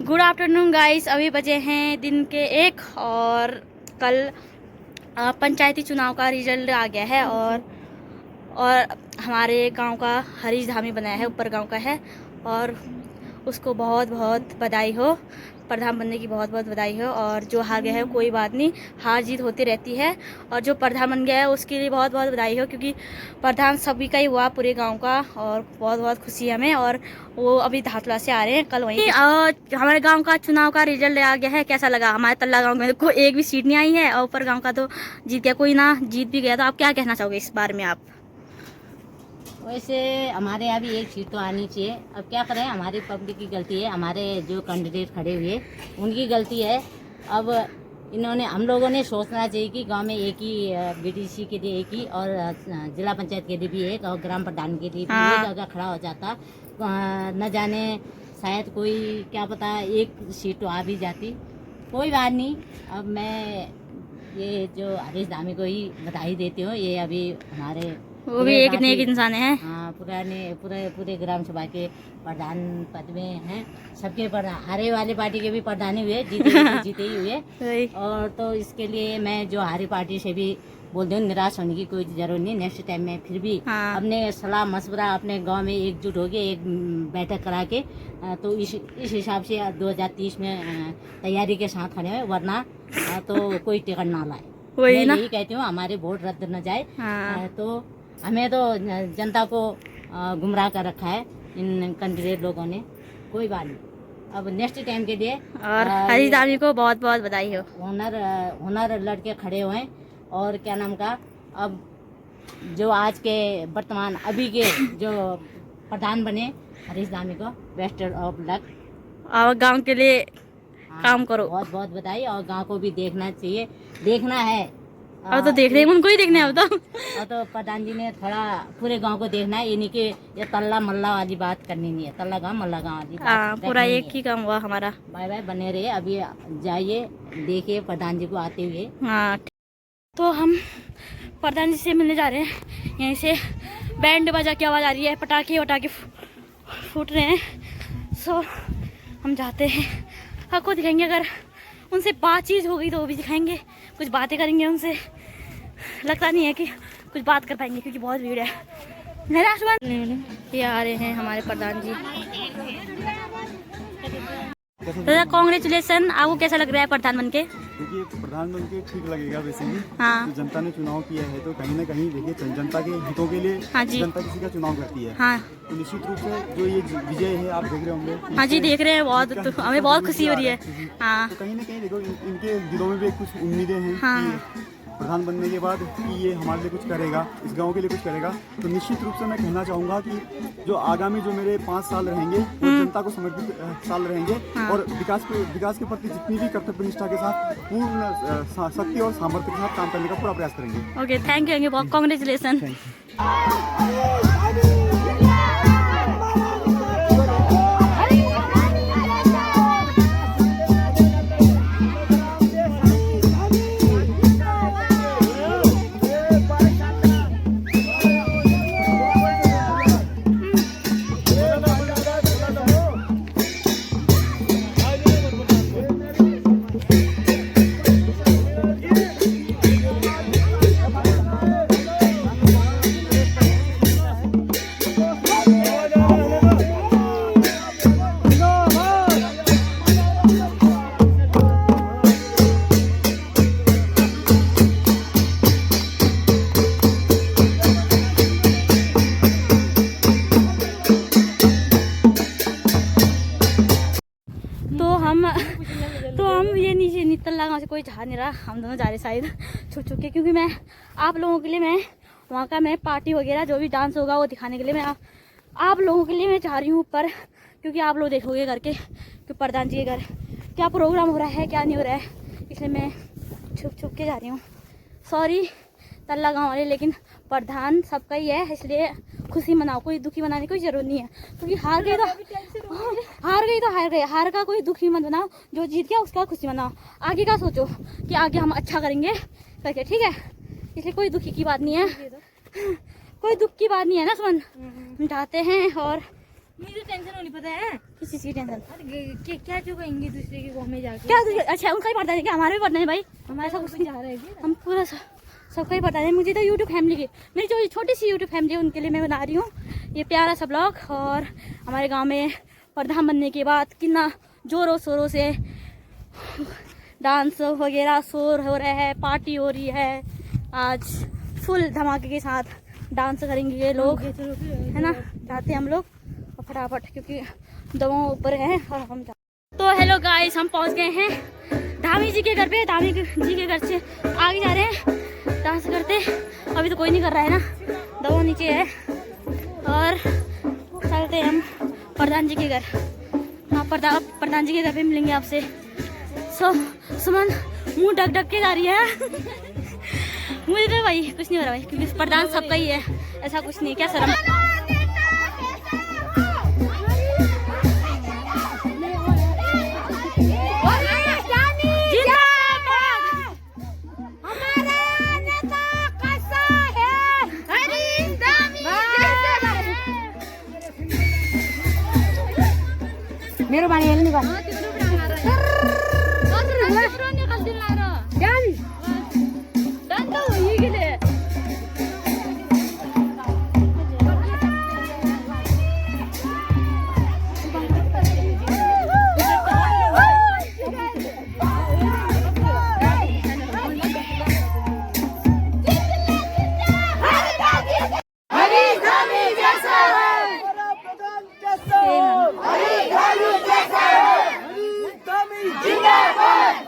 Good afternoon guys. अभी बजे हैं दिन के 1 और कल पंचायती चुनाव का रिजल्ट आ गया है और हमारे गांव का हरीश धामी बनाया है, ऊपर गांव का है और उसको बहुत बहुत बधाई हो, प्रधान बनने की बहुत बहुत बधाई हो। और जो हार गया है कोई बात नहीं, हार जीत होती रहती है। और जो प्रधान बन गया है उसके लिए बहुत बहुत बधाई हो, क्योंकि प्रधान सभी का ही हुआ, पूरे गांव का। और बहुत बहुत खुशी है हमें। और वो अभी धातला से आ रहे हैं कल वहीं। हमारे गांव का चुनाव का रिजल्ट आ गया है। कैसा लगा? हमारे तल्ला गाँव में कोई एक भी सीट नहीं आई है और ऊपर गाँव का तो जीत गया, कोई ना जीत भी गया। तो आप क्या कहना चाहोगे इस बारे में आप? वैसे हमारे यहाँ भी एक सीट तो आनी चाहिए। अब क्या करें, हमारी पब्लिक की गलती है, हमारे जो कैंडिडेट खड़े हुए उनकी गलती है। अब इन्होंने, हम लोगों ने सोचना चाहिए कि गांव में एक ही बीडीसी के लिए एक ही, और जिला पंचायत के लिए भी एक, और ग्राम प्रधान के लिए भी एक अगर खड़ा हो जाता, न जाने शायद कोई, क्या पता, एक सीट तो आ भी जाती। कोई बात नहीं। अब मैं ये जो हरीश धामी को ही बधाई देती हूँ। ये अभी हमारे, वो भी एक नेक इंसान है। हाँ, पूरे ग्राम सभा के प्रधान पद में हैं। सबके हारे वाली पार्टी के भी प्रधान ही हुए, जीते ही हुए। और तो इसके लिए मैं जो हारी पार्टी से भी बोलती हूँ, निराश होने की कोई जरूरत नहीं। नेक्स्ट टाइम में फिर भी अपने सलाह मशवरा अपने गांव में एकजुट होके एक बैठक करा के, तो इस हिसाब से 2030 में तैयारी के साथ खड़े हुए, वरना तो कोई टिकट ना लाए। मैं यही कहती हूँ, हमारे वोट रद्द न जाए। तो हमें तो जनता को गुमराह कर रखा है इन कैंडिडेट लोगों ने। कोई बात नहीं, अब नेक्स्ट टाइम के लिए और हरीश धामी को बहुत बहुत बधाई हो। हुनर लड़के खड़े हुए। और क्या नाम का, अब जो आज के वर्तमान अभी के जो प्रधान बने, हरीश धामी को बेस्ट ऑफ लक। और गांव के लिए काम करो। बहुत बहुत बधाई। और गांव को भी देखना चाहिए, देखना है। अब तो देख रहे हैं, उनको ही देखने अब तो। और तो प्रधान जी ने थोड़ा पूरे गांव को देखना है, ये नहीं कि ये तल्ला मल्ला वाली बात करनी नहीं है। तल्ला गांव मल्ला गांव वाली बात पूरा एक ही काम हुआ हमारा। बाय बाय, बने रहे। अभी जाइए, देखिए प्रधान जी को आते हुए। हाँ, तो हम प्रधान जी से मिलने जा रहे हैं। यहीं से बैंड बजा की आवाज़ आ रही है, पटाखे वटाखे फूट रहे हैं। सो हम जाते हैं, आपको दिखाएंगे। अगर उनसे बातचीत हो गई तो वो भी दिखाएंगे, कुछ बातें करेंगे उनसे। लगता नहीं है कि कुछ बात कर पाएंगे क्योंकि बहुत भीड़ है। ये आ रहे हैं हमारे प्रधान जी। दादा कांग्रेचुलेसन, आपको कैसा लग रहा है प्रधान बन के? देखिए, प्रधान बन के ठीक लगेगा वैसे ही। हाँ। तो जनता ने चुनाव किया है तो कहीं ना कहीं देखिए, जनता के हितों के लिए जनता किसी का चुनाव करती है। हाँ। तो निश्चित रूप से जो ये विजय है, आप देख रहे होंगे। हाँ जी, देख रहे हैं। बहुत, तो हमें बहुत खुशी हो रही है। हाँ। तो कहीं ना कहीं देखो, इनके दिलों में भी कुछ उम्मीदें हैं कि प्रधान बनने के बाद कि ये हमारे लिए कुछ करेगा, इस गांव के लिए कुछ करेगा। तो निश्चित रूप से मैं कहना चाहूँगा कि जो आगामी जो मेरे 5 साल रहेंगे वो जनता को समर्पित साल रहेंगे। और विकास के प्रति जितनी भी कर्तव्य निष्ठा के साथ पूर्ण शक्ति और सामर्थ्य के साथ काम करने का पूरा प्रयास करेंगे। ओके, थैंक यू, बहुत कांग्रेचुलेसन। तो हम ये नीचे नितल्ला गाँव से कोई जा नहीं रहा, हम दोनों जा रहे शायद छुप छुप के, क्योंकि मैं आप लोगों के लिए, मैं वहाँ का मैं पार्टी वगैरह जो भी डांस होगा वो दिखाने के लिए मैं आप लोगों के लिए मैं जा रही हूँ ऊपर। क्योंकि आप लोग देखोगे करके कि प्रधान जी के घर क्या प्रोग्राम हो रहा है, क्या नहीं हो रहा है, इसलिए मैं छुप छुप के जा रही हूँ। सॉरी तल्ला गाँव वाले, लेकिन प्रधान सबका ही है, इसलिए खुशी मनाओ, कोई दुखी मनाने की कोई जरूरत नहीं है। क्योंकि हार गई तो हार गए, हार का कोई दुखी मत बनाओ, जो जीत गया उसका खुशी मनाओ। आगे का सोचो कि आगे हम अच्छा करेंगे करके, ठीक है? इसलिए कोई दुखी की बात नहीं है, कोई दुख की बात नहीं है ना सुमन। हम जाते हैं और मुझे टेंशन होनी पता है किस चीज की टेंशन? क्या जो कहेंगे दूसरे के गाँव में जाके क्या अच्छा उनका ही पता है, क्या हमारे भी पता नहीं भाई, हमारे सब कुछ नहीं। जा रहे हैं हम पूरा सबका ही पता है। मुझे तो यूट्यूब फैमिली की, मेरी जो छोटी सी यूट्यूब फैमिली है उनके लिए मैं बना रही हूँ ये प्यारा सा ब्लॉग। और हमारे गांव में प्रधान बनने के बाद कितना जोरों शोरों से डांस वगैरह शोर हो रहा है, पार्टी हो रही है। आज फुल धमाके के साथ डांस करेंगे ये लोग, है ना, चाहते हैं हम लोग और फटाफट, क्योंकि दवा ऊपर है और हम तो हेलो गाइस, हम पहुंच गए हैं धामी जी के घर पे। धामी जी के घर से आगे जा रहे हैं डांस करते। अभी तो कोई नहीं कर रहा है ना, दवा नीचे है। और चलते हैं हम प्रधान जी के घर। हाँ, प्रधान जी के घर पे मिलेंगे आपसे। सुमन मुंह ढक ढक के जा रही है मुझे तो भाई कुछ नहीं हो रहा भाई, क्योंकि प्रधान सबका ही है, ऐसा कुछ नहीं, क्या शर्म। मेरो बानी हेर्नु नि जिंदाबाद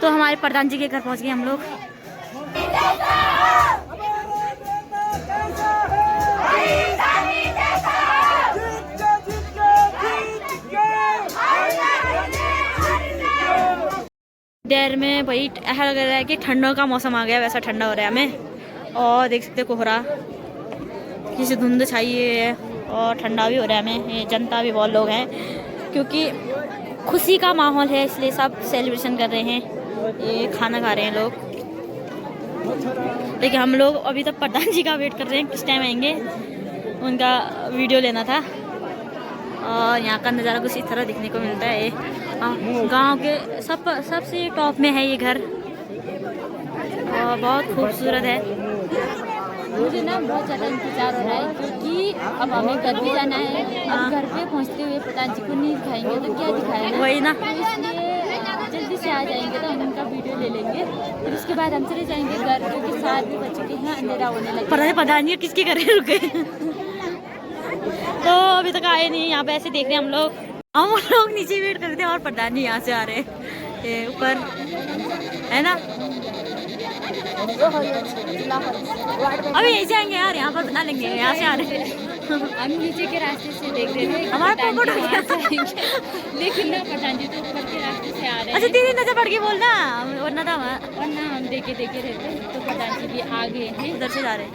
तो हमारे प्रधान जी के घर पहुंच गए हम लोग। देर में भाई ऐसा लग रहा है कि ठंडों का मौसम आ गया, वैसा ठंडा हो रहा है हमें। और देख सकते कोहरा, किसी धुंध छाई है और ठंडा भी हो रहा है हमें। ये जनता भी बहुत लोग हैं क्योंकि खुशी का माहौल है, इसलिए सब सेलिब्रेशन कर रहे हैं। ये खाना खा रहे हैं लोग। लेकिन हम लोग अभी तक प्रधान जी का वेट कर रहे हैं, किस टाइम आएंगे, उनका वीडियो लेना था। और यहाँ का नज़ारा कुछ इस तरह दिखने को मिलता है। गांव के सबसे टॉप में है ये घर और बहुत खूबसूरत है। मुझे ना बहुत ज़्यादा इंतजार हो रहा है क्योंकि अब हमें घर भी जाना है। अब घर पे पहुंचते हुए प्रधान जी को नहीं दिखाएंगे तो क्या दिखाएंगे, वही ना। तो इसलिए जल्दी से आ जाएंगे तो हम उनका वीडियो ले लेंगे। फिर उसके बाद हम चले जाएंगे घर, क्योंकि 7 भी बज चुके हैं, अंधेरा होने लगा। पता नहीं किसके घर रुके। तो अभी तक आए नहीं। यहाँ पे ऐसे देख रहे हैं हम लोग नीचे वेट करते हैं और प्रधान जी यहाँ से आ रहे हैं ऊपर, है ना। अभी यहीं से आएंगे यार, यहाँ पर बता लेंगे, यहाँ से आ रहे हैं। हम नीचे के रास्ते से देख रहे थे हमारा प्रधान जी वहाँ से आएंगे। लेकिन ना प्रधान जी तो ऊपर के रास्ते से आ रहे हैं। अच्छा तेरी नजर पड़ गई बोलना, वरना था वरना हम देखे रहते तो प्रधान जी भी आ गए हैं। उधर से जा रहे हैं।